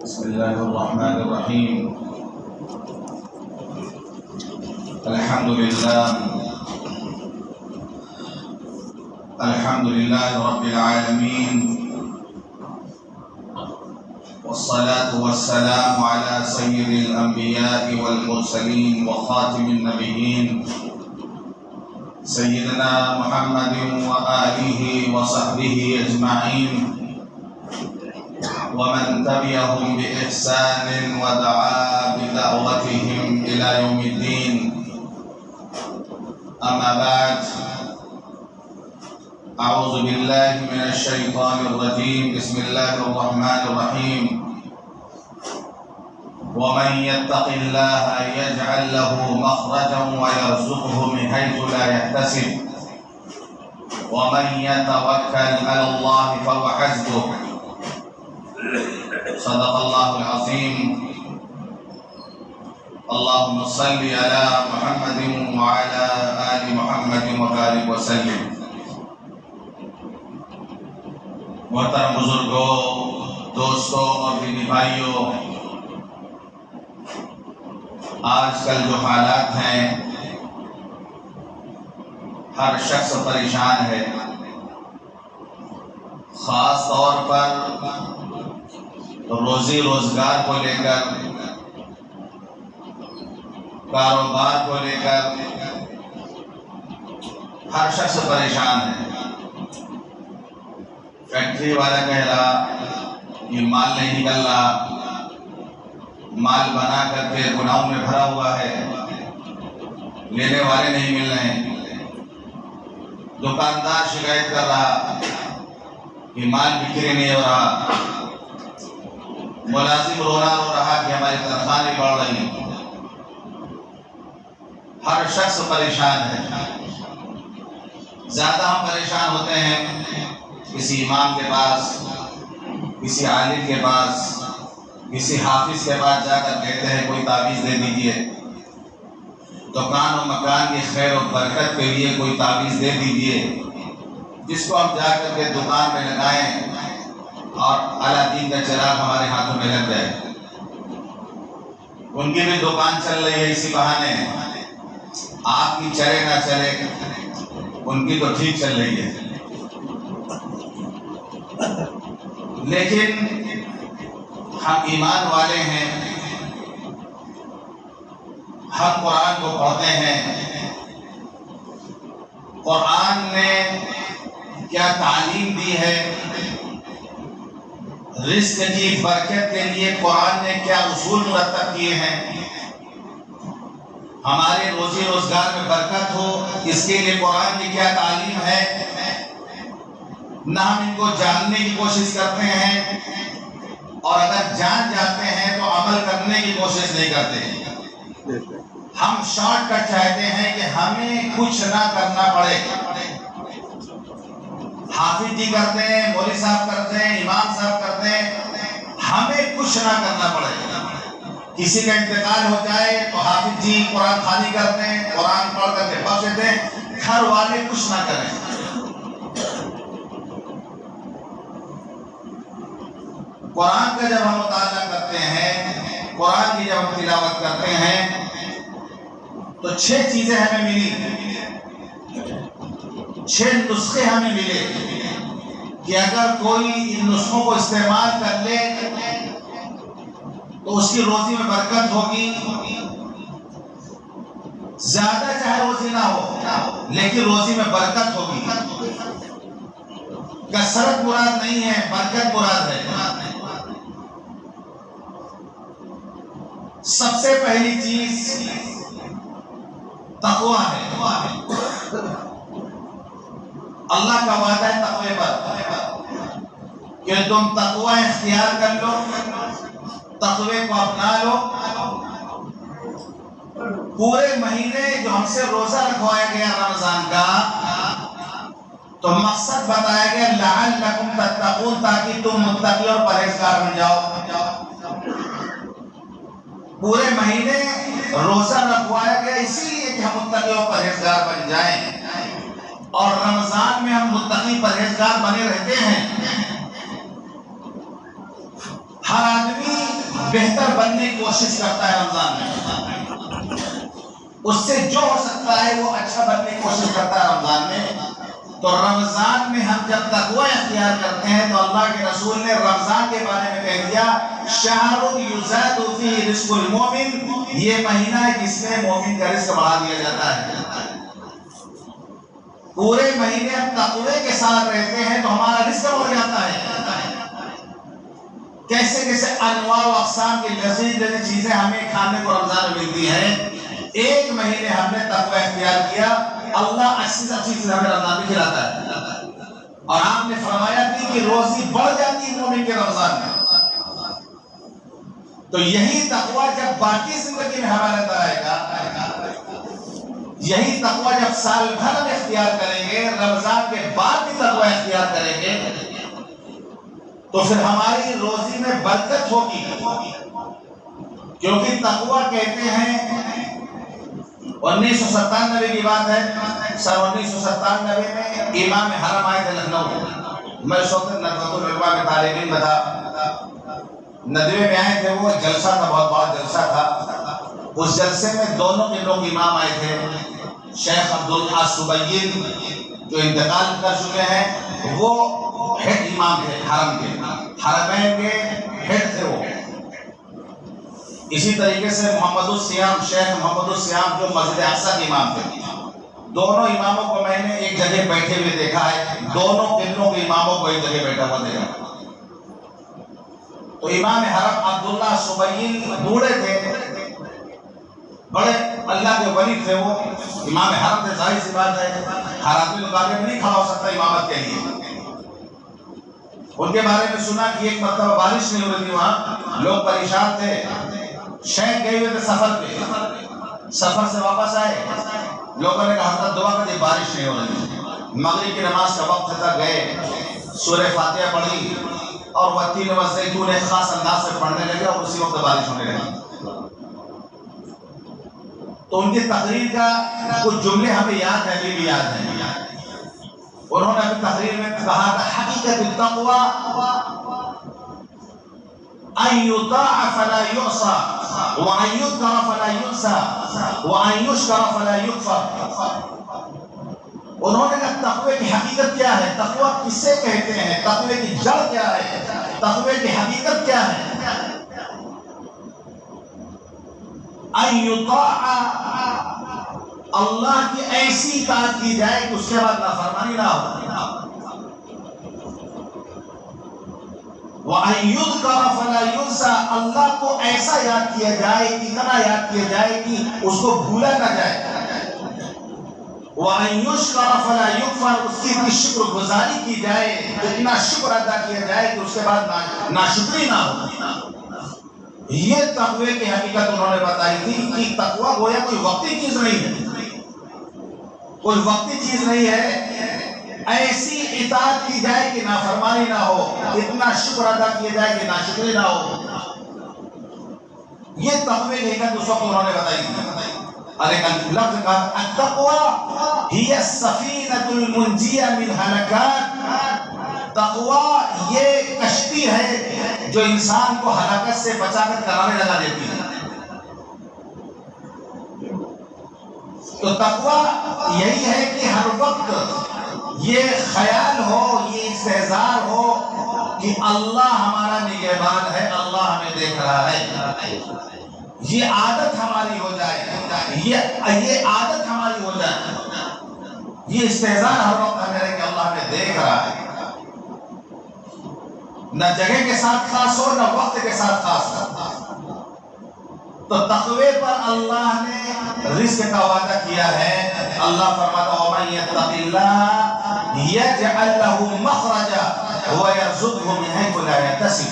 بسم الله الرحمن الرحيم. الحمد لله رب العالمين، والصلاة والسلام على سيد الأنبياء والمرسلين وخاتم النبيين سيدنا محمد وآله وصحبه أجمعين، ومن تبعهم بإحسان ودعا بدعوتهم إلى يوم الدين. أما بعد، أعوذ بالله من الشيطان الرجيم. بسم الله الرحمن الرحيم. ومن يتق الله يجعل له مخرجا ويرزقه من حيث لا يحتسب، ومن يتوكل على الله فهو حسبه. صدق الله العظيم. اللهم صل على محمد وعلى آل محمد وبارك وسلم. محترم بزرگوں، دوستوں اور دینی بھائیوں، آج کل جو حالات ہیں ہر شخص پریشان ہے، خاص طور پر روزی روزگار کو لے کر، کاروبار کو لے کر ہر شخص پریشان ہے۔ فیکٹری والا کہہ رہا یہ مال نہیں نکل رہا، مال بنا کر کے گناہوں میں بھرا ہوا ہے، لینے والے نہیں مل رہے ہیں۔ دکاندار شکایت کر رہا کہ مال بکری نہیں ہو رہا، ملازم رو رہا کہ ہماری تنخواہ نہیں بڑھ رہی۔ ہر شخص پریشان ہے۔ زیادہ ہم پریشان ہوتے ہیں کسی امام کے پاس، کسی عالم کے پاس، کسی حافظ کے پاس جا کر کہتے ہیں کوئی تعویذ دے دیجئے، دکان و مکان کی خیر و برکت کے لیے کوئی تعویذ دے دیجئے، جس کو ہم جا کر کے دکان میں لگائیں اور اعلیٰ دین کا چراغ ہمارے ہاتھوں میں لگ جائے۔ ان کی بھی دکان چل رہی ہے اسی بہانے، آپ کی چلے نہ چلے، ان کی تو ٹھیک چل رہی ہے۔ لیکن ہم ایمان والے ہیں، ہم قرآن کو پڑھتے ہیں۔ قرآن نے کیا تعلیم دی ہے، رزق کی برکت کے لیے قرآن نے کیا اصول مرتب کیے ہیں، ہمارے روزی روزگار میں برکت ہو اس کے لیے قرآن کی کیا تعلیم ہے، نہ ہم ان کو جاننے کی کوشش کرتے ہیں، اور اگر جان جاتے ہیں تو عمل کرنے کی کوشش نہیں کرتے۔ ہم شارٹ کٹ چاہتے ہیں کہ ہمیں کچھ نہ کرنا پڑے۔ حافظ جی کرتے ہیں، مولوی صاحب کرتے ہیں، امام صاحب کرتے ہیں، ہمیں کچھ نہ کرنا پڑے۔ کسی کا انتقال ہو جائے تو حافظ جی قرآن خوانی کرتے ہیں، قرآن پڑھ کر کے بخش دیتے ہیں، گھر والے کچھ نہ کریں۔ قرآن کا جب ہم مطالعہ کرتے ہیں، قرآن کی جب ہم تلاوت کرتے ہیں تو 6 چیزیں ہمیں ملی، 6 نسخے ہمیں ملے کہ اگر کوئی ان نسخوں کو استعمال کر لے تو اس کی روزی میں برکت ہوگی۔ زیادہ چاہے روزی نہ ہو لیکن روزی میں برکت ہوگی۔ کثرت مراد نہیں ہے، برکت مراد ہے۔ سب سے پہلی چیز تقویٰ ہے۔ اللہ کا وعدہ ہے تقوی پر کہ تم تقوی اختیار کر لو، تقوی کو اپنا لو۔ پورے مہینے جو ہم سے روزہ رکھوایا گیا رمضان کا، تو مقصد بتایا گیا لعلکم تتقون، تاکہ تم متقی اور پرہیزگار بن جاؤ۔ پورے مہینے روزہ رکھوایا گیا اسی لیے کہ ہم متقی اور پرہیزگار بن جائیں، اور رمضان میں ہم متقی پرہیزگار بنے رہتے ہیں۔ ہر آدمی بہتر بننے کی کوشش کرتا ہے رمضان میں، اس سے جو ہو سکتا ہے وہ اچھا بننے کی کوشش کرتا ہے رمضان میں۔ تو رمضان میں ہم جب تقوی اختیار کرتے ہیں تو اللہ کے رسول نے رمضان کے بارے میں کہہ دیا شہر یزاد فیہ رزق المومن، یہ مہینہ ہے جس میں مومن کا رزق بڑھا دیا جاتا ہے۔ پورے مہینے ہم تقوی کے ساتھ رہتے ہیں تو ہمارا رزق بڑھ جاتا ہے۔ کیسے کیسے انواع و اقسام کی لذیذ چیزیں ہمیں کھانے کو رمضان میں ملتی ہیں۔ ایک مہینے ہم نے تقوی اختیار کیا، اللہ اچھی سے اچھی چیز ہمیں رمضان میں کھلاتا ہے۔ اور آپ نے فرمایا تھی کہ روزی بڑھ جاتی ہے مومن کے رمضان میں۔ تو یہی تقوی جب باقی زندگی میں ہمارے اندر آئے گا، یہی تقوی جب سال بھر میں اختیار کریں گے، رمضان کے بعد بھی تقوی اختیار کریں گے، تو پھر ہماری روزی میں برکت ہوگی۔ کیونکہ تقوی کہتے ہیں 1997 کی بات ہے، سن 1997 میں امام حرم آئے تھے لکھنؤ، میں اس وقت ندوۃ العلماء میں طالب علم تھا۔ ندوے میں آئے تھے، وہ جلسہ تھا، بہت بڑا جلسہ تھا۔ اس جلسے میں دونوں کے لوگ امام آئے تھے، شیخ عبداللہ سبیل جو انتقال کر چکے ہیں، وہ ہیڈ امام تھے حرم کے، حرمین کے ہیڈ تھے وہ۔ اسی طریقے سے محمد السیام، شیخ محمد السیام جو مسجد اقصی کے امام تھے۔ دونوں اماموں کو میں نے ایک جگہ بیٹھے ہوئے دیکھا ہے، دونوں قبلوں کے اماموں کو ایک جگہ بیٹھا ہوا دیکھا۔ تو امام حرم عبداللہ سبیل بوڑھے تھے، بڑے اللہ کے ولی تھے، وہ امام حرم تھے، ظاہر سی بات ہے ہر آدمی مقابلے میں نہیں کھڑا ہو سکتا امامت کے لیے۔ ان کے بارے میں سنا کہ ایک مرتبہ بارش نہیں ہو رہی تھی، وہاں لوگ پریشان تھے، شیخ گئے ہوئے تھے سفر پہ، سفر سے واپس آئے، لوگوں نے کہا حضرت دعا کر دی، بارش نہیں ہو رہی۔ مغرب کی نماز کا وقت تھا، گئے سورہ فاتحہ پڑھی اور والتین والزیتون ایک خاص انداز سے پڑھنے لگے، اور اسی وقت بارش ہونے لگی۔ تو ان کی تقریر کا کچھ جملے ہمیں یاد ہیں، ابھی بھی یاد ہیں۔ انہوں نے اپنی تقریر میں کہا تھا حقیقت التقوی ان یطاع فلا یعصى وان یذکر فلا ینسى وان یشکر فلا یکفر۔ انہوں نے کہا تقوی کی حقیقت کیا ہے، تقوی کسے کہتے ہیں، تقوی کی جڑ کیا ہے، تقوی کی حقیقت کیا ہے؟ ان یطاع، اللہ کی ایسی اطاعت کی جائے کہ اس کے بعد نافرمانی نہ ہو۔ وَأَن يُذْكَرَ فَلَا يُنسَى، اللہ کو ایسا یاد کیا جائے، اتنا یاد کیا جائے کہ اس کو بھولا نہ جائے۔ وَأَن يُشْكَرَ فَلَا يُكْفَرُ، اس کی شکر گزاری کی جائے، اتنا شکر ادا کیا جائے کہ اس کے بعد ناشکری نہ ہو۔ یہ تقوی کی حقیقت انہوں نے بتائی تھی کہ تقوی گویا کوئی وقتی چیز نہیں ہے، کوئی وقتی چیز نہیں ہے، ایسی اطاعت کی جائے کہ نافرمانی نہ ہو، اتنا شکر ادا کیا جائے کہ ناشکری نہ ہو۔ یہ تقوی کی حقیقت اس وقت انہوں نے بتائی تھی۔ اور ایک لفظ کہا التقوی ہی السفینۃ المنجیہ من ہلکات، تقوی یہ کشتی ہے جو انسان کو ہلاکت سے بچا کر کنارے لگا دیتی ہے۔ تو تقوی یہی ہے کہ ہر وقت یہ خیال ہو، یہ استحضار ہو کہ اللہ ہمارا نگہبان ہے، اللہ ہمیں دیکھ رہا ہے۔ یہ عادت ہماری ہو جائے، یہ عادت ہماری ہو جائے، یہ استحضار ہر وقت ہمیں رہے کہ اللہ ہمیں دیکھ رہا ہے، نہ جگہ کے ساتھ خاص ہو، نہ وقت کے ساتھ خاص ہو۔ تو تقوی پر اللہ نے رزق کا وعدہ کیا ہے۔ اللہ فرماتا ہے وَمَن يَتَّقِ اللَّهَ يَجْعَل لَّهُ مَخْرَجًا وَيَرْزُقْهُ مِنْ حَيْثُ لَا يَحْتَسِبُ۔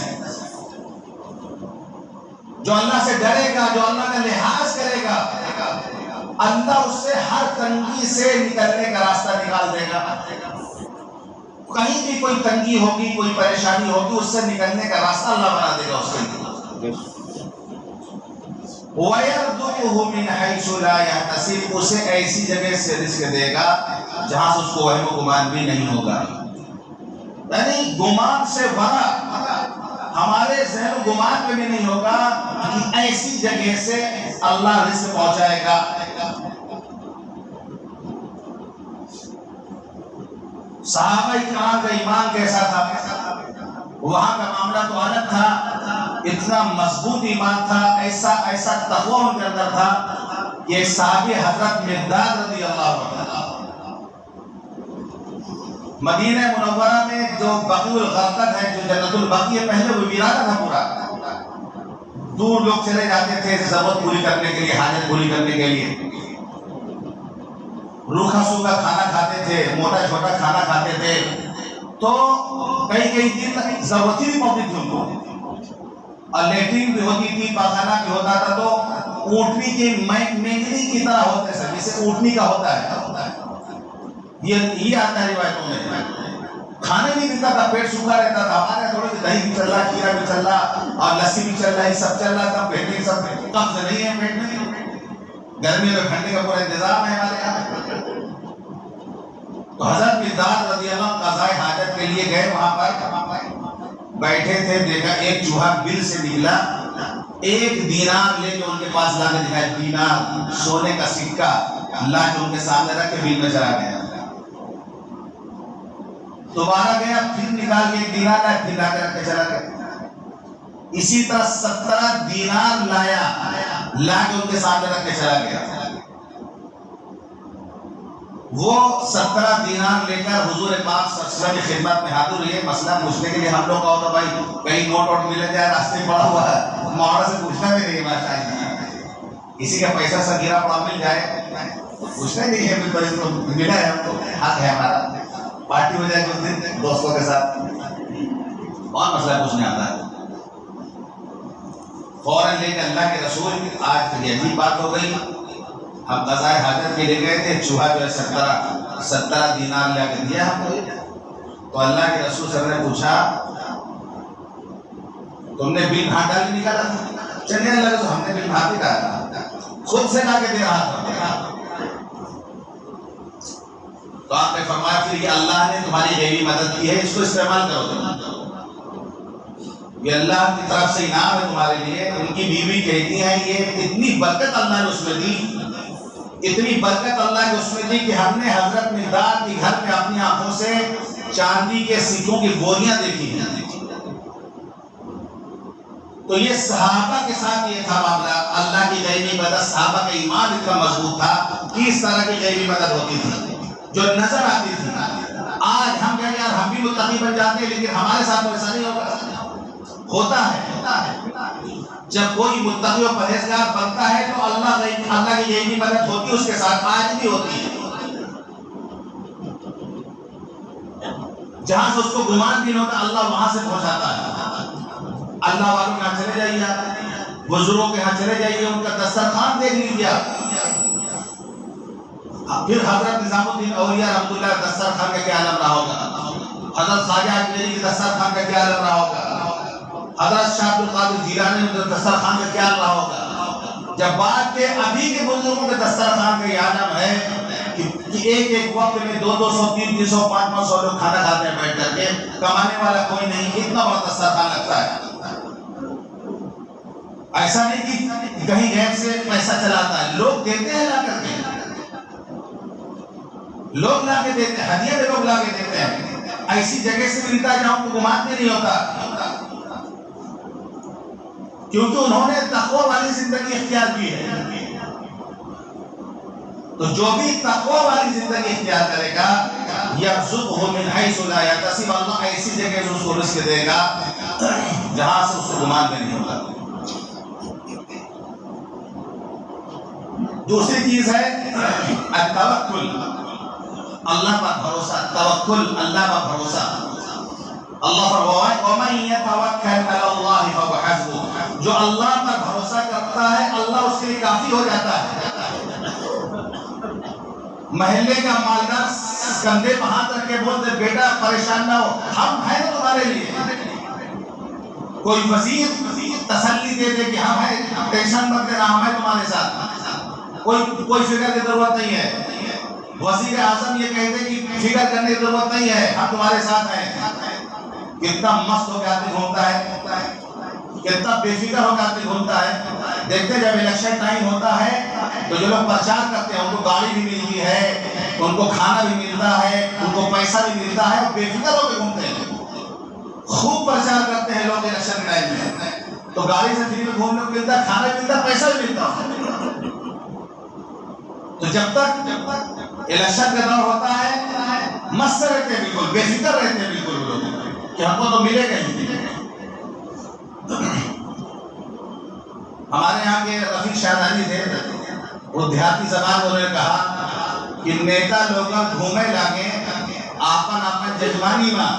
جو اللہ سے ڈرے گا، جو اللہ کا لحاظ کرے گا، اللہ اس سے ہر تنگی سے نکلنے کا راستہ نکال دے گا۔ کہیں بھی کوئی تنگی ہوگی، کوئی پریشانی ہوگی، اس سے نکلنے کا راستہ اللہ بنا دے گا اس کے لیے۔ وَيَرْزُقْهُ مِنْ حَيْثُ لَا يَحْتَسِبُ، اسے ایسی جگہ سے رزق دے گا جہاں سے اس کو وہم و گمان بھی نہیں ہوگا۔ یعنی گمان سے ورا ہمارے ذہن و گمان میں بھی نہیں ہوگا کہ ایسی جگہ سے اللہ رزق پہنچائے گا۔ صحابہ کرام کا ایمان کیسا تھا؟ وہاں کا معاملہ تو الگ تھا، اتنا مضبوط ایمان تھا، ایسا تقویٰ ان کے اندر تھا کہ ایک صحابی حضرت مقداد رضی اللہ عنہ مدینہ منورہ میں جو بقیع الغرقد ہے، جو جنت البقیع ہے، پہلے وہ ویرانہ تھا پورا، دور لوگ چلے جاتے تھے ضرورت پوری کرنے کے لیے، حاجت پوری کرنے کے لیے، روکھا سوکھا کھانا کھاتے تھے، موٹا چھوٹا کھانا کھاتے تھے، تو کئی دن تک ضرورت ہی نہیں پڑتی تھی ان کو، اور لیٹرین بھی ہوتی تھی، پاخانہ بھی ہوتا تھا، تو اونٹنی کی مینگنی کی طرح ہوتا ہے، جیسے اونٹنی کا ہوتا ہے، یہ آتا ہے روایتوں میں، کھانے نہیں ملتا تھا، پیٹ سوکھا رہتا تھا، ہمارے تھوڑے سے دہی بھی چل رہا، کھیرا بھی چل رہا، اور لسی بھی چل رہا، یہ سب چل رہا تھا، پیٹ میں سب قبض نہیں ہے، پیٹ میں گرمی میں ٹھنڈے کا پورا انتظام ہے ہمارے یہاں۔ تو حضرت مقداد رضی اللہ عنہ قضائے حاجت کے لیے گئے، وہاں پر بیٹھے تھے، دیکھا ایک چوہا بل سے نکلا، ایک دینار لے کے ان کے پاس لا کے دکھایا، دینار سونے کا سکہ لا کے ان کے سامنے رکھ کے بل میں چلا گیا۔ دوبارہ گیا، پھر نکال کے ایک دینار لایا، پھر لا کے رکھ کے چلا گیا، اسی طرح 17 دینار لایا، لا کے ان کے سامنے رکھ کے چلا گیا۔ وہ 17 دینار لے کر حضور پاک صلی اللہ علیہ وسلم کی خدمت میں حاضر ہوئے، مسئلہ پوچھنے کے لیے۔ ہم لوگ کہو تو بھائی کہیں نوٹ ووٹ ملے جائے، راستے پڑا ہوا ہے، محاورہ سے پوچھنا بھی نہیں ہے، ماشاءاللہ کسی کا پیسہ سا گرا پڑا مل جائے پوچھنا ہی نہیں ہے، ملا ہے ہم کو، حق ہے ہمارا، پارٹی ہو جائے کچھ دن دوستوں کے ساتھ، کون مسئلہ پوچھنے آتا ہے؟ فوراً لے کے اللہ کے رسول، آج یہ عجیب بات ہو گئی، ہم قضائے حاجت کے لیے گئے تھے، چوہا جو ہے 17 دینار لے کے دیا ہم کو، تو اللہ کے رسول صلی اللہ علیہ وسلم نے پوچھا تم نے بل ہاتھ ڈال کے نکالا تھا؟ چلیے اللہ کے رسول ہم نے بل ہاتھ نکالا، خود سے لا کے دے رہا تھا۔ تو آپ نے فرمایا پھر یہ اللہ نے تمہاری غیبی مدد کی ہے، اس کو استعمال کرو تم، یہ اللہ کی طرف سے انعام ہے تمہارے لیے۔ ان کی بیوی کہتی ہے یہ اتنی برکت اللہ نے اس میں دی، اتنی برکت اللہ نے اس میں دی کہ ہم نے حضرت مقداد کے گھر میں اپنی آنکھوں سے چاندی کے سکوں کی گوریاں دیکھی ہیں۔ تو یہ صحابہ کے ساتھ یہ تھا معاملہ، اللہ کی غیبی مدد، صحابہ کا ایمان اتنا مضبوط تھا کہ اس طرح کی غیبی مدد ہوتی تھی جو نظر آتی تھی۔ آج ہم کہیں یار ہم بھی متقی بن جاتے ہیں، لیکن ہمارے ساتھ ویسا نہیں ہوتا ہے۔ جب کوئی متقی و پرہیزگار بنتا ہے تو اللہ کی غیبی مدد ہوتی ہے اس کے ساتھ، آج بھی ہوتی ہے۔ جہاں سے اس کو گمان بھی نہیں ہوتا، اللہ وہاں سے پہنچاتا ہے۔ اللہ والوں کے یہاں چلے جائیے، بزرگوں کے یہاں چلے جائیے، ان کا دسترخوان دیکھ لیجیے، پھر حضرت نظام الدین اولیاء رحمۃ اللہ دسترخوان کا کیا عالم رہا ہوگا، حضرت خواجہ اجمیری کے دسترخوان کا کیا عالم رہا ہوگا، حضرت شاہ عبد القادر جیلانی کے دسترخوان کا کیا رہا ہوگا۔ جب بات کے ابھی کے بزرگوں کے دسترخوان کا یہ عالم ہے کہ ایک وقت میں 200 300 500 لوگ کھانا کھاتے ہیں بیٹھ کر کے، کمانے والا کوئی نہیں، اتنا بڑا دسترخوان لگتا ہے۔ ایسا نہیں کہ کہیں غیب سے پیسہ چلاتا ہے، لوگ دیتے ہیں لا کر کے، لوگ لا کے دیتے ہیں، ہدیہ میں لوگ لا کے دیتے ہیں۔ ایسی جگہ سے ملتا ہے جہاں ان کو گمان بھی نہیں ہوتا، کیونکہ انہوں نے تقوی والی زندگی اختیار کی ہے۔ تو جو بھی تقوی والی زندگی اختیار کرے گا، یرزقہ من حیث لا یحتسب، اللہ ایسی جگہ سے اس کو رزق دے گا جہاں سے اس کو گمان بھی نہیں ہوگا۔ دوسری چیز ہے التوکل، اللہ پر بھروسہ، توکل اللہ پر بھروسہ۔ اللہ فرمائے وَمَن يَتَوَكَّلْ عَلَى اللَّهِ فَهُوَ حَسْبُهُ، جو اللہ پر بھروسہ کرتا ہے اللہ اس کے لیے کافی ہو جاتا ہے۔ محلے کا مالدار کندھے پہ ہاتھ رکھ کے بولتے بیٹا پریشان نہ ہو، ہم ہیں نا تمہارے لیے۔ کوئی وزیر تسلی دے دے کہ ہم ہیں، ٹینشن مت لینا، ہم ہیں تمہارے ساتھ، کوئی فکر کی ضرورت نہیں ہے۔ وزیر اعظم یہ کہتے کہ فکر کرنے کی ضرورت نہیں ہے، ہم تمہارے ساتھ ہیں۔ کتنا مست ہو کے آدمی گھومتا ہے، کتنا بے فکر ہو کے آدمی گھومتا ہے۔ دیکھتے جب الیکشن ٹائم ہوتا ہے تو جو لوگ پرچار کرتے ہیں ان کو گاڑی بھی ملتی ہے، ان کو کھانا بھی ملتا ہے، ان کو پیسہ بھی ملتا ہے، بے فکر ہو کے گھومتے ہیں، خوب پرچار کرتے ہیں لوگ الیکشن ٹائم میں، تو گاڑی سے فری میں گھومنے کو ملتا ہے، کھانا بھی ملتا ہے، پیسہ بھی ملتا ہے۔ تو جب تک الیکشن کا دور ہوتا ہے مست رہتے ہیں، بالکل بے فکر رہتے ہیں، بالکل لوگ کہ ہم کو تو ملے گا ہی۔ ہمارے یہاں کے رفیق شاہدانی تھے، وہ دیہاتی زبان انہوں نے کہا کہ نیتا لوگ گھومے لاگے آپن آپن ججمانی ماں،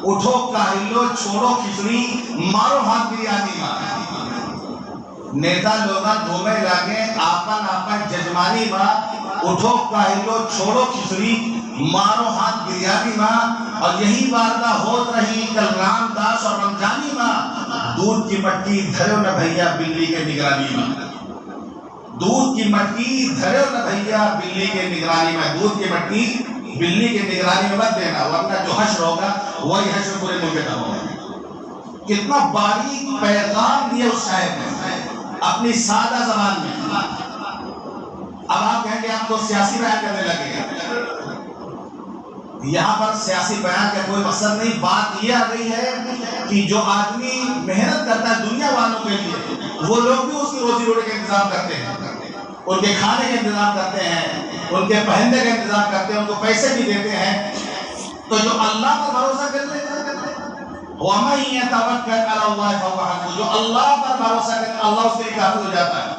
اٹھو کاہلو چھوڑو کھچڑی مارو ہاتھ بریانی ماں۔ نیتا لوگ گھومے لاگے آپن آپن ججمانی ماں، اٹھو کاہلو چھوڑو کھچڑی مارو ہاتھ بریانی ماں۔ اور یہی واردہ ہوت رہی کل رام داس اور رمضانی ماں، دودھ کی مٹکی دھرو نہ بھیا بلی کے نگرانی میں، دودھ کی مٹکی دھرو نہ بھیا بلی کے نگرانی میں، دودھ کی مٹکی بلی کے نگرانی میں مت دینا، ورنہ جو حشر ہوگا وہی حشر پورے ملک کا ہوگا۔ کتنا باریک پیغام دیا اس شاعر نے اپنی سادہ زبان میں۔ اب آپ کہیں گے آپ کو سیاسی بیان کرنے لگے گا، یہاں پر سیاسی بیان کا کوئی مقصد نہیں، بات یہ آ گئی ہے کہ جو آدمی محنت کرتا ہے دنیا والوں کے لیے، وہ لوگ بھی اس کی روزی روٹی کا انتظام کرتے ہیں، ان کے کھانے کا انتظام کرتے ہیں، ان کے پہننے کا انتظام کرتے ہیں، ان کو پیسے بھی دیتے ہیں۔ تو جو اللہ پر بھروسہ کر لے، وَمَن يَتَوَكَّلْ عَلَى اللَّهِ فَهُوَ حَسْبُهُ، جو اللہ پر بھروسہ کرے اللہ اس کے لیے کافی ہو جاتا ہے۔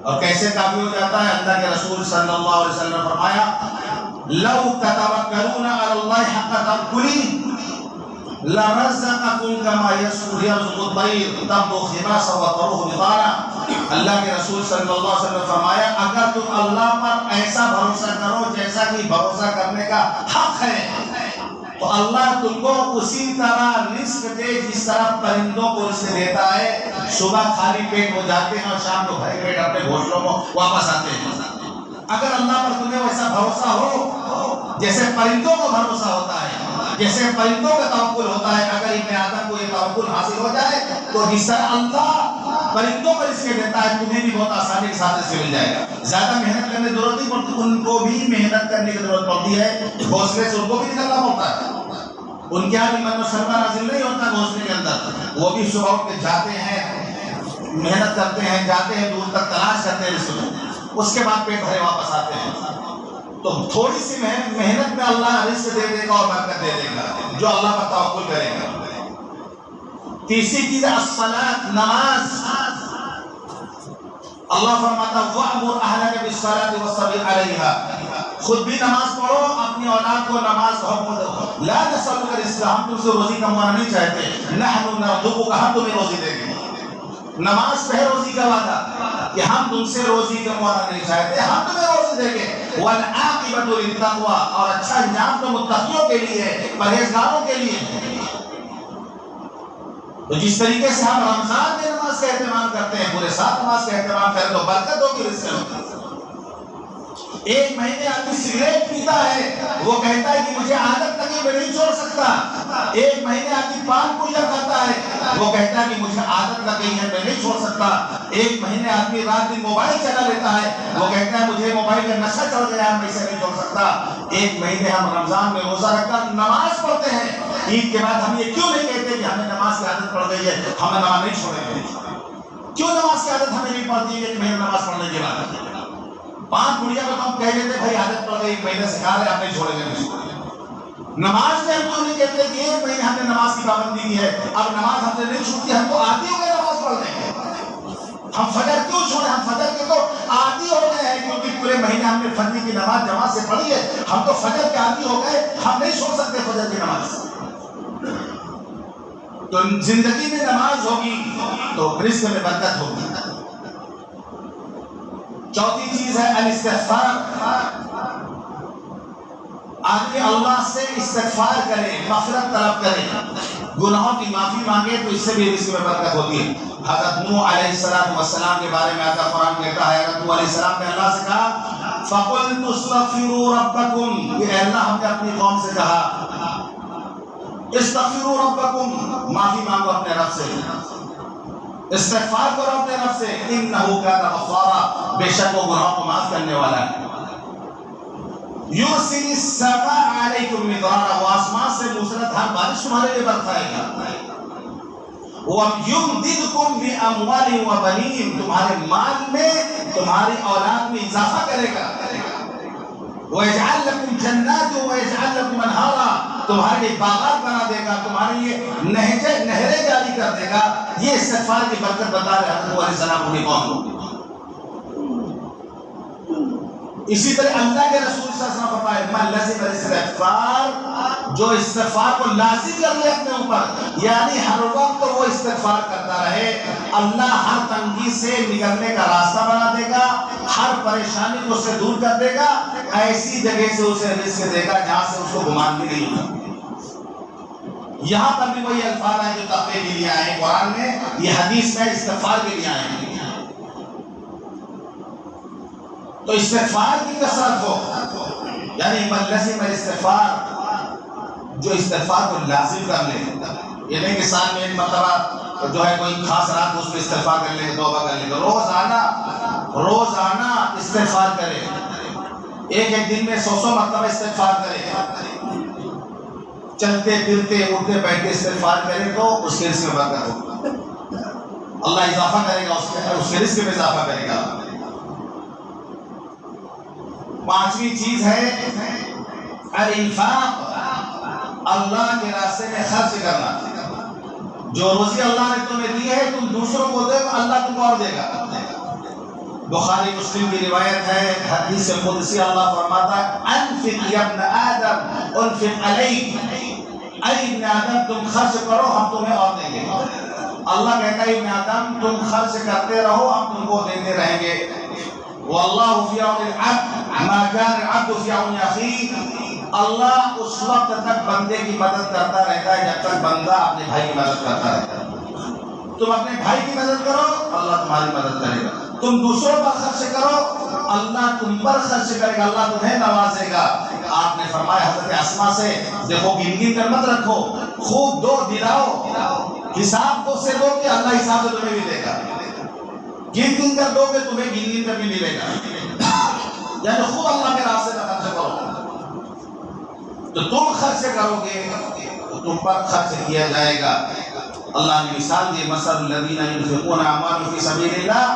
اور کیسے کافی ہو جاتا ہے؟ اللہ کے رسول صلی اللہ علیہ وسلم نے فرمایا لَوْ تَتَوَكَّلُونَ عَلَى اللَّهِ حَقَّ تَوَكُّلِهِ لَرَزَقَكُمْ كَمَا يَرْزُقُ الطَّيْرُ تَغْدُو خِمَاصًا وَتَرُوحُ بِطَانًا۔ اللہ کے رسول صلی اللہ علیہ وسلم نے فرمایا اگر تم اللہ پر ایسا بھروسہ کرو جیسا کہ بھروسہ کرنے کا حق ہے، تو اللہ تم کو اسی طرح رزق دے جس طرح پرندوں کو رزق دیتا ہے، صبح خالی پیٹ ہو جاتے ہیں اور شام کو بھرے پیٹ اپنے گھونسلوں کو واپس آتے ہیں۔ اگر اللہ پر تمہیں ویسا بھروسہ ہو جیسے پرندوں کو بھروسہ ہوتا ہے، جیسے پرندوں کا توکل ہوتا ہے، اگر ابن آدم کو یہ توکل حاصل ہو جائے تو جس طرح اللہ پرندوں کو رزق دیتا ہے تمہیں بھی بہت آسانی کے ساتھ رزق مل جائے گا۔ زیادہ محنت کرنے کی ضرورت نہیں پڑتی، ان کو بھی محنت کرنے کی ضرورت پڑتی ہے، گھونسلے سے ان کو بھی نکلنا پڑتا ہے، ان کے یہاں بھی من و سلمہ نازل نہیں ہوتا گھونسلے کے اندر، وہ بھی صبح اٹھ کے جاتے ہیں، محنت کرتے ہیں، جاتے ہیں دور تک تلاش کرتے ہیں رزق، اس کے بعد پیٹ بھرے واپس آتے ہیں۔ تو تھوڑی سی محنت میں اللہ رزق دے دے گا اور برکت دے دے گا جو اللہ پر توکل کرے گا۔ تیسری چیز ہے الصلاۃ، نماز۔ اللہ فرماتا وَأْمُرْ أَهْلَكَ بِالصَّلَاةِ وَاصْطَبِرْ عَلَيْهَا، خود بھی نماز پڑھو، اپنی اولاد کو نماز کا حکم دو۔ لا نسألك رزقا، ہم تم سے روزی کموانا نہیں چاہتے، نحن نرزقك، ہم تمہیں روزی دیں گے۔ نماز پہ روزی کا وعدہ کہ ہم تم سے روزی کموانا نہیں چاہتے، ہم تمہیں روزی دیں گے۔ وَالْعَاقِبَةُ لِلتَّقْوَىٰ، اور اچھا انجام تو متقیوں کے لیے ہے، پرہیزگاروں کے لیے ہے۔ تو جس طریقے سے ہم رمضان میں نماز کا اہتمام کرتے ہیں، پورے سال نماز کا اہتمام کریں تو برکت ہوگی رزق میں۔ ایک مہینے آدمی سگریٹ پیتا ہے، وہ کہتا ہے کہ مجھے عادت لگی میں نہیں چھوڑ سکتا۔ ایک مہینے آدمی پان پوجا کھاتا ہے، وہ کہتا ہے کہ مجھے عادت لگ گئی ہے میں نہیں چھوڑ سکتا۔ ایک مہینے آدمی رات دن موبائل چلا لیتا ہے، وہ کہتا ہے مجھے موبائل کا نشہ چڑھ گیا ہے میں اسے نہیں چھوڑ سکتا۔ ایک مہینے ہم رمضان میں روزہ رکھ کر نماز پڑھتے ہیں، عید کے بعد ہم یہ کیوں نہیں کہتے کہ ہمیں نماز کی عادت پڑ گئی ہے، ہمیں نماز نہیں چھوڑیں گے؟ کیوں نماز کی عادت ہمیں نہیں پڑتی ہے ایک مہینے نماز پڑھنے کے بعد؟ 5 گڑیا کو ہم کہہ دیتے بھائی عادت پڑ گئی، ایک مہینے سکھا رہے آپ نہیں چھوڑیں گے، نہیں چھوڑیں گے۔ نماز میں ہم کیوں نہیں کہتے کہ ایک مہینے ہم نے نماز کی پابندی کی ہے، اب نماز ہم سے نہیں چھوٹتی، ہم تو عادی ہو گئے نماز پڑھنے کے۔ ہم فجر کیوں چھوڑے؟ ہم فجر کے تو عادی ہو گئے ہیں، کیونکہ پورے مہینے ہم نے فجر کی نماز جماعت سے پڑھی ہے، ہم تو فجر کے عادی ہو گئے، ہم نہیں چھوڑ سکتے فجر کی نماز۔ تو زندگی میں نماز ہوگی تو رزق میں برکت ہوگی۔ چوتھی چیز ہے الاستغفار، آدمی اللہ سے استغفار کرے، مغفرت طلب کرے، گناہوں کی معافی مانگے تو اس سے بھی رزق میں برکت ہوتی ہے۔ حضرت نوح علیہ السلام کے بارے میں آتا قرآن کہتا ہے، حضرت نوح علیہ السلام نے اللہ سے کہا فَقُلْتُ اسْتَغْفِرُوا رَبَّكُمْ، کہ اے اللہ ہم نے اپنی قوم سے کہا استغفروا ربکم، معافی مانگو اپنے رب سے، استغفار کرو اپنے رب سے، انہ کان غفارا، بے شک وہ گناہوں کو معاف کرنے والا ہے۔ یرسل السماء علیکم مدرارا، وہ آسمان سے موسلادھار بارش تمہارے لیے برسائے گا۔ وَيُمْدِدْكُمْ بِأَمْوَالٍ وَبَنِينَ، تمہارے مال میں تمہاری اولاد میں اضافہ کرے گا۔ وَيَجْعَلْ لَكُمْ جَنَّاتٍ وَيَجْعَلْ لَكُمْ أَنْهَارًا، تمہارے لیے باغات بنا دے گا، تمہارے لیے نہریں جاری کر دے گا۔ یہ استغفار کی برکت بتا رہے حضرت علیہ السلام اپنی قوم کو۔ اسی طرح اللہ کے رسول صلی اللہ علیہ وسلم فرمائے من لزم الاستغفار، جو استغفار کو لازم کر لے اپنے اوپر، یعنی ہر وقت وہ استغفار کرتا رہے، اللہ ہر تنگی سے نکلنے کا راستہ بنا دے گا، ہر پریشانی کو اس سے دور کر دے گا، ایسی جگہ سے اسے رزق دے گا جہاں سے اس کو گمان بھی نہیں ہوگا۔ یہاں پر بھی وہی الفاظ ہیں جو تقوی کے لیے آئے قرآن میں، یہ حدیث میں استغفار کے لیے آئے ہیں۔ تو استغفار کی کثرت ہو، یعنی من لزم الاستغفار، جو استغفار کو لازم کر لے، یہ نہیں کہ سال میں ایک مرتبہ جو ہے کوئی خاص رات اس میں استغفار کر لے، توبہ کر لے، روزانہ استغفار کرے، ایک دن میں 100 مرتبہ استغفار کرے، چلتے پھرتے اٹھتے بیٹھتے استغفار کرے تو اس کے رزق میں برکت ہوگا، اللہ اضافہ کرے گا، اس کے رزق میں اضافہ کرے گا۔ پانچویں چیز ہے الانفاق، اللہ کے راستے میں خرچ کرنا۔ جو روزی اللہ نے تمہیں دی ہے تم دوسروں کو دے، اللہ تم کو اور دے گا۔ بخاری مسلم کی روایت ہے، حدیث قدسی اللہ فرماتا ہے انفق یا ابن آدم انفق علیک، اے ابن آدم تم خرچ کرو ہم تمہیں اور دیں گے۔ اللہ کہتا ہے ابن آدم تم خرچ کرتے رہو ہم تم کو دیتے رہیں گے۔ واللہ فی عون العبد ما کان العبد فی عون اخیہ، اللہ اس وقت تک بندے کی مدد کرتا رہتا ہے جب تک بندہ اپنے بھائی کی مدد کرتا رہتا ہے۔ تم اپنے بھائی کی مدد کرو اللہ تمہاری مدد کرے گا، تم دوسروں پر خرچ کرو اللہ تم پر خرچ کرے گا، اللہ تمہیں نوازے گا۔ آپ نے فرمایا حضرت اسما سے دیکھو گن کر مت رکھو، خوب دو دلاؤ، حساب دو سے دو کہ اللہ حساب سے تمہیں بھی دے گا، گن کر دو کہ تمہیں گن کر بھی ملے گا، یعنی خوب اللہ کے راستے میں خرچ کرو۔ تو تم خرچ کرو گے تو تم پر خرچ کیا جائے گا۔ اللہ نے مثال دی مثل الذین ينفقون اموالهم فی سبیل اللہ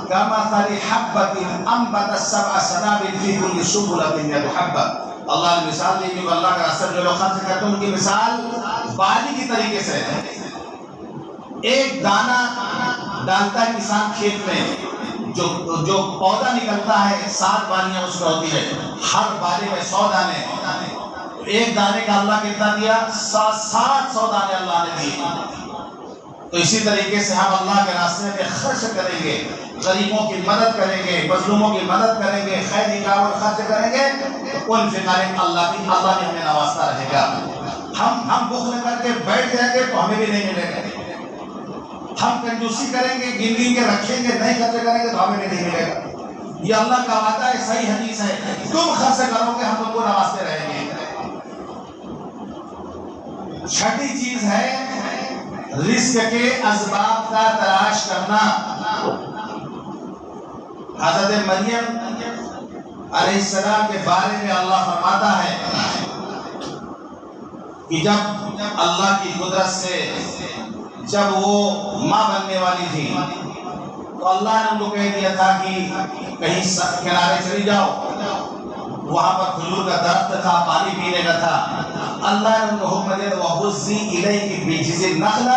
کمثل حبۃ انبتت سبع سنابل فی کل سنبلۃ مئۃ حبۃ، اللہ نے مثال دی کہ اللہ کا راستے میں جو لوگ خرچ کرتے ہیں ان کی مثال بالی کی طریقے سے ہے۔ ایک دانہ ڈالتا ہے کسان کھیت میں، جو پودا نکلتا ہے 7 بالیاں اس میں ہوتی ہے، ہر بالی میں 100 دانے، ایک دانے کا اللہ کتنا دیا؟ 700 دانے اللہ نے دیے۔ تو اسی طریقے سے ہم اللہ کے راستے میں خرچ کریں گے، غریبوں کی مدد کریں گے، مظلوموں کی مدد کریں گے، خیر نکاح خرچ کریں گے تو ان فکارے اللہ بھی ہمیں نوازتا رہے گا۔ ہم بخل کر کے بیٹھ جائیں گے تو ہمیں بھی نہیں ملے گا، ہم کنجوسی کریں گے گن کے رکھیں گے نہیں خرچ کریں گے تو ہمیں بھی نہیں ملے گا۔ یہ اللہ کا وعدہ ہے، صحیح حدیث ہے، تم خرچ کرو گے ہم تم کو نوازتے رہیں گے۔ چھٹی چیز ہے رزق کے اسباب کا تلاش کرنا۔ حضرت مریم علیہ السلام کے بارے میں اللہ فرماتا ہے کہ جب اللہ کی قدرت سے جب وہ ماں بننے والی تھی تو اللہ نے ان کو کہہ دیا تھا کہ کہیں کنارے چلی جاؤ، وہاں پر کھجور کا درخت تھا، پانی پینے کا تھا، اللہ نے ان کو حکم دیا وَهُزِّي إِلَيْكِ بِجِذِعِ النَّخْلَةِ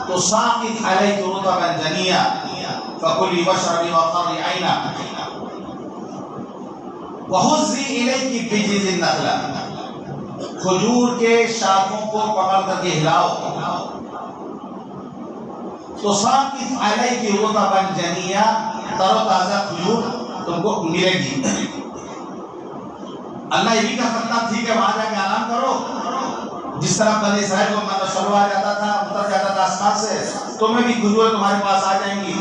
تُسَاقِطْ عَلَيْكِ رُطَبًا جَنِيًّا فَكُلِي وَاشْرَبِي وَقَرِّي عَيْنًا وَهُزِّي إِلَيْكِ بِجِذِعِ النَّخْلَةِ، کھجور کے شاخوں کو پکڑ کر کے ہلاؤ، تُسَاقِطْ عَلَيْكِ رُطَبًا جَنِيًّا، تر و تازہ کھجور تم کو ملے گی۔ اللہ یہ بھی کہہ سکتا تھی کہ وہاں جا کے آرام کرو، جس طرح بنی اسرائیل کو مانا شروع آ جاتا تھا، اتر جاتا تھا آسمان سے، تمہیں بھی کھجور تمہارے پاس آ جائیں گی۔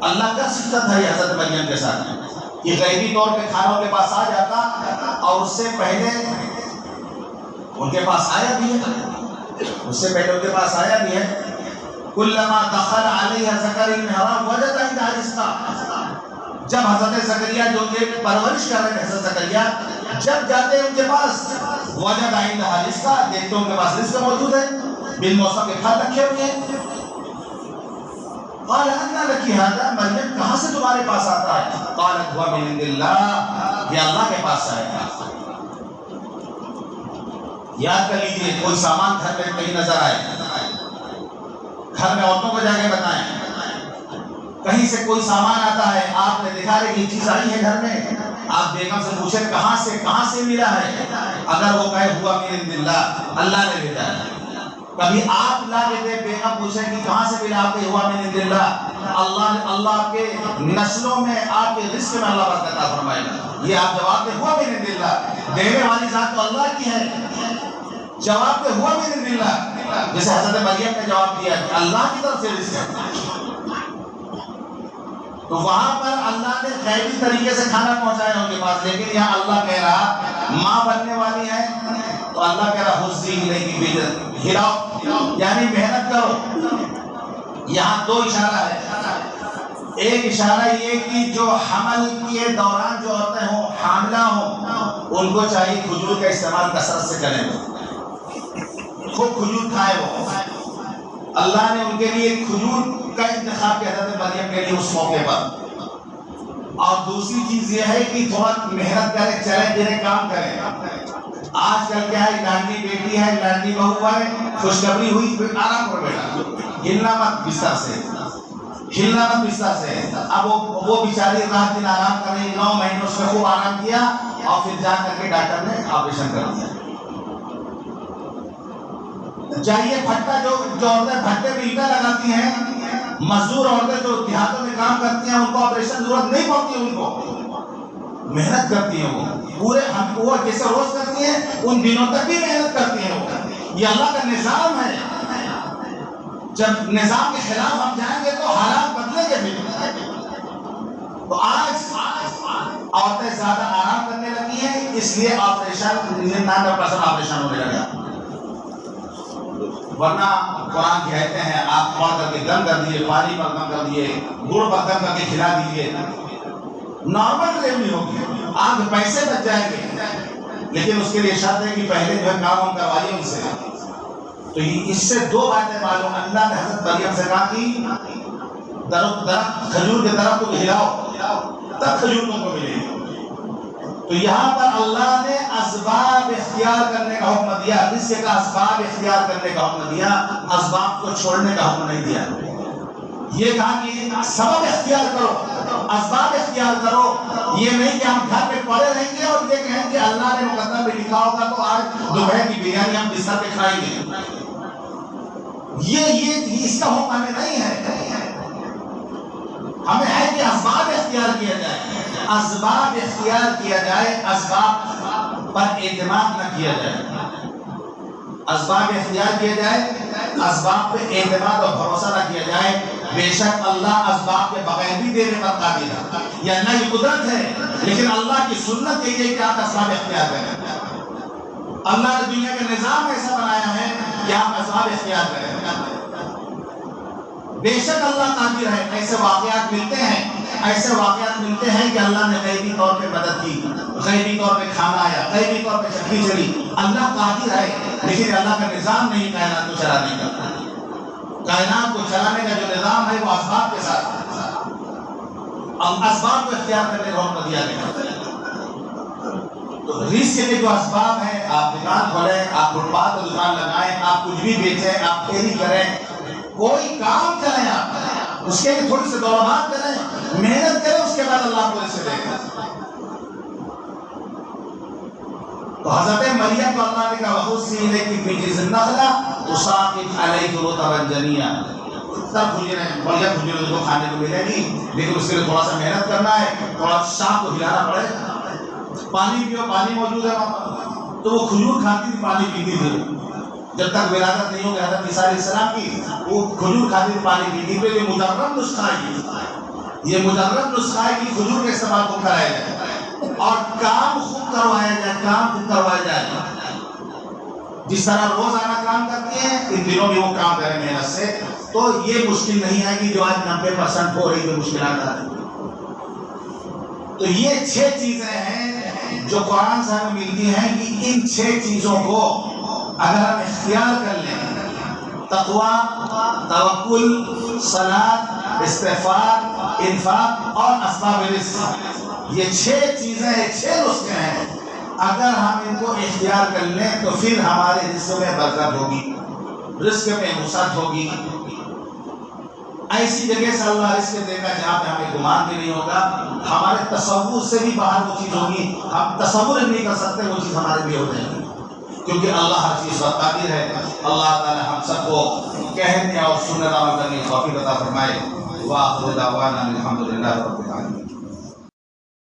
اللہ کر سکتا تھا یہ حضرت مریم کے ساتھ کہ غیبی طور پہ کھانوں کے پاس آ جاتا اور اس سے پہلے ان کے پاس آیا بھی ہے، اس سے پہلے ان کے پاس آیا بھی ہے، کلما دخل علیہ زکریا المحراب وجد عندها رزقا، جب حضرت زکریا جو کہ پرورش کر رہے ہیں حضرت زکریا جب جاتے ہیں ان کے پاس وجد عندها رزقا، دیکھتے ہیں ان کے پاس رزق موجود ہے، بالموسم کے پھل رکھے ہوئے ہیں۔ قال انا لکی هذا، مریم کہاں سے تمہارے پاس آتا ہے؟ قالت هو من عند اللہ، یہ اللہ کے پاس آئے گا۔ یاد کر لیجیے، کوئی سامان گھر میں کہیں نظر آئے، گھر میں عورتوں کو جا کے بتائیں، کہیں سے کوئی سامان آتا ہے، آپ نے دیکھا ہے کہ یہ چیز آئی ہے گھر میں، آپ بیگم سے پوچھیں کہاں سے ملا ہے، اگر وہ کہے ہوا من عند اللہ، اللہ نے بھیجا ہے۔ کبھی آپ لا کے دے، بیگم پوچھیں کہ کہاں سے ملا، آپ کے ہوا من عند اللہ، اللہ کے نسلوں میں آپ کے رزق میں اللہ برکت عطا فرمائے گا۔ یہ آپ جواب دے ہوا من عند اللہ، دینے والی ذات تو اللہ کی ہے، جواب دے ہوا من عند اللہ، جیسے حضرت مریم نے جواب دیا کہ اللہ کی طرف سے رزق ہے۔ تو وہاں پر اللہ نے غیبی طریقے سے کھانا پہنچایا ان کے پاس، لیکن یہاں اللہ کہہ رہا ماں بننے والی ہے، تو اللہ کہہ رہا حزی الیک بجذع، ہلاؤ، یعنی محنت کرو۔ یہاں دو اشارہ ہے، ایک اشارہ یہ کہ جو حمل کے دوران جو عورتیں ہوں، حاملہ ہوں، ان کو چاہیے کھجور کا استعمال کثرت سے کریں، خوب کھجور کھائے وہ۔ اللہ نے ان کے لیے کھجور کا انتخاب کیا حضرت مریم کے لیے اس موقع پر۔ اور دوسری چیز یہ ہے کہ تھوڑا محنت کریں، چلے پھرے کام کریں۔ آج کل کیا ہے، لانڈی بیٹی ہے، لانڈی بہو ہے، خوشخبری ہوئی پھر آرام کر بیٹھا، ہلنا مت بستر سے، ہلنا مت بستر سے۔ اب وہ بیچاری رات دن آرام کر رہی، 9 مہینوں اس نے خوب آرام کیا، اور پھر جا کر کے ڈاکٹر نے آپریشن کر دیا۔ چاہیے پھٹا جو عورتیں بھٹے پہ اینٹیں لگاتی ہیں، مزدور عورتیں جو دیہاتوں میں کام کرتی ہیں، ان کو آپریشن ضرورت نہیں پڑتی، ان کو محنت کرتی ہیں، وہ پورے وہ جیسے روز کرتی ہیں ان دنوں تک بھی محنت کرتی ہیں وہ۔ یہ اللہ کا نظام ہے، جب نظام کے خلاف ہم جائیں گے تو حالات بدلیں گے پھر۔ تو آج عورتیں زیادہ آرام کرنے لگی ہیں، اس لیے آپریشن 99% آپریشن ہونے لگا، ورنہ قرآن کی آیتیں ہیں، آپ پڑھ کر کے دم کر دیے، پانی پر دم کر دیے، گڑ پر دم کر کے کھلا دیجیے، نارمل ڈلیوری ہوگی، آپ پیسے بچ جائیں گے، لیکن اس کے لیے شرط ہے کہ پہلے جو ہے کام ہم کروائیے ان سے۔ تو اس سے دو باتیں معلوم، اللہ نے حضرت مریم سے کہا کہ درخت کھجور کے درخت کو ہلاؤ تب کھجور تم کو ملے گی۔ تو یہاں پر اللہ نے اسباب اختیار کرنے کا حکم دیا، رزق کا اسباب اختیار کرنے کا حکم دیا، اسباب کو چھوڑنے کا حکم نہیں دیا۔ یہ کہا کہ سبب اختیار کرو، اسباب اختیار کرو، یہ نہیں کہ ہم گھر پہ پڑے رہیں گے اور یہ کہیں کہ اللہ نے مقدر میں لکھا ہوگا تو آج دوپہر کی بریانی ہم بستر پہ کھائیں گے۔ یہ اس کا حکم ہمیں نہیں ہے، ہمیں ہے کہ اسباب اختیار کیا جائے، اسباب اختیار کیا جائے، اسباب پر اعتماد نہ کیا جائے، اسباب اختیار کیا جائے، اسباب پہ اعتماد اور بھروسہ نہ کیا جائے۔ بے شک اللہ اسباب کے بغیر بھی دینے پر قادر ہے، یہ اللہ کی قدرت ہے، لیکن اللہ کی سنت یہی ہے کہ آپ اسباب اختیار کریں۔ اللہ نے دنیا کا نظام ایسا بنایا ہے کہ آپ اسباب اختیار کریں۔ بے شک اللہ قادر ہے، ایسے واقعات ملتے ہیں کہ اللہ نے غیبی طور پہ مدد کی، غیبی طور پہ کھانا آیا، غیبی طور پہ چکی چلی، اللہ قادر ہے، لیکن اللہ کا نظام نہیں کائنات کو چلانے کا۔ کائنات کو چلانے کا جو نظام ہے وہ اسباب کے ساتھ ہے، اسباب کو اختیار کرنے کا حکم دیا گیا۔ تو رزق کے جو اسباب ہیں، آپ دکان کھولیں، آپ فٹ پاتھ پر دکان لگائیں، آپ کچھ بھی بیچیں، آپ کھیتی کریں، کوئی کام کریں، آپ اس کے لیے تھوڑی سی دورات کریں، محنت کریں، اس کے بعد اللہ کو رزق دے گا۔ تو حضرت مریم کو اللہ نے کہا وَخُذِّ إِلَيْكِ بِجِذْعِ النَّخْلَةِ تُسَاقِطْ عَلَيْكِ رُطَبًا جَنِيًّا، سب بڑھیا کھجوریں کو کھانے کو ملے گی، لیکن اس کے لیے تھوڑا سا محنت کرنا ہے، تھوڑا شاخ کو ہلانا پڑے گا، پانی پیو، پانی موجود ہے وہاں پر، تو وہ کھجور کھاتی تھی، پانی پیتی تھی، جب تک ولادت نہیں ہوگی حضرت عیسیٰ علیہ السلام کی، وہ کھجور کھاتی تھی، پانی پیتی تھی۔ یہ مجرب نسخہ ہے، یہ مجرب نسخہ ہے کہ کھجور کا استعمال کو کرایا جائے اور کام خود کروایا جائے، کام خود کروایا جائے۔ جس طرح روزانہ کام کرتی ہیں ان دنوں بھی وہ کام کریں محنت سے، تو یہ مشکل نہیں ہے کہ جو آج 90% ہو رہی ہے مشکلات آ رہی ہیں۔ تو یہ 6 چیزیں ہیں جو قرآن سے ہمیں ملتی ہیں کہ ان 6 چیزوں کو اگر ہم اختیار کر لیں، تقویٰ، توکل، صلاۃ، استغفار، انفاق اور اسباب رزق، یہ 6 چیزیں ہیں، 6 نسخے ہیں، اگر ہم ان کو اختیار کر لیں تو پھر ہمارے رزق میں برکت ہوگی، رزق میں وسعت ہوگی۔ ایسی جگہ سے اللہ رزق دے گا جہاں پہ ہمیں گمان بھی نہیں ہوگا، ہمارے تصور سے بھی باہر وہ چیز ہوگی، ہم تصور نہیں کر سکتے وہ چیز ہمارے لیے ہو جائے گی، کیونکہ اللہ ہر چیز پر قادر ہے۔ اللہ تعالی ہم سب کو کہنے اور سنت عمل کرنے کی توفیق عطا فرمائے۔ وآخر دعوانا الحمد للہ رب العالمین۔